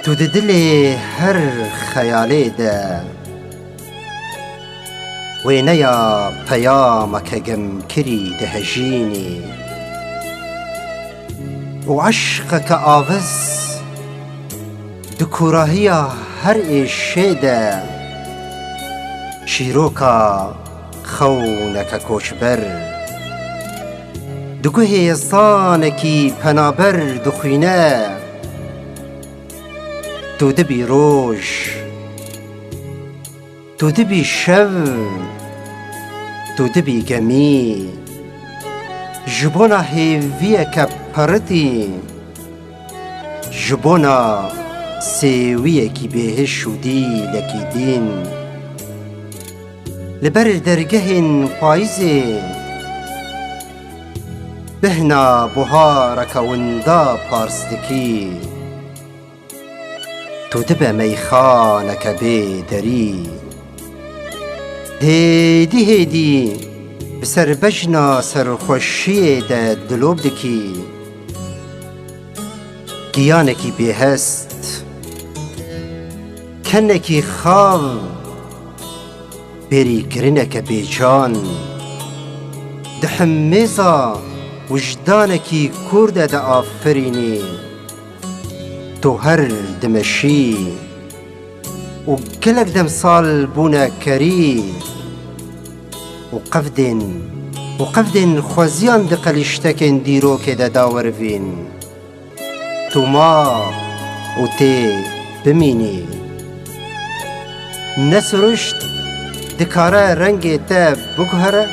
تو د دلê her xeyalê de wêneya peyameke gemkirî dihejînî û eşqeke aviz di kûrahiya her êşê de şîroka xewneke koçber di guhê zanekî penaber dixwîne. تو دبی روش تو دبی شو تو دبی گمی جبونا هیویه که پرتی جبونا سیویه کی بهش شدی لکی دین لبر درگهن پایزی بهنا بهارک وندا پارستکی تو دبه میخانک بیدری هیدی بسر بجنا سرخوشی ده دلوب دکی گیانکی بیهست کنکی خواب بری گرنک بیجان ده حمیزا وجدانکی کرد ده آفرینی تو هر دمشی و گلک دم سال بونا کری و قفدن خوزیان ده قلشتکن دیرو که ده داور وین تو ما و تی بمینی نسرشت دکاره رنگ تا بگهره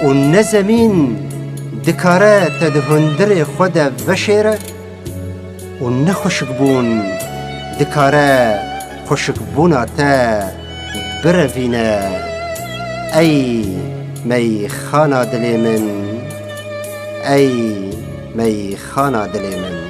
و نزمین دکاره تا ده هندر خود وشیره و نخوشک بون دکاره خوشک بونا تا بروینه ای میخانه دل من ای میخانه دل من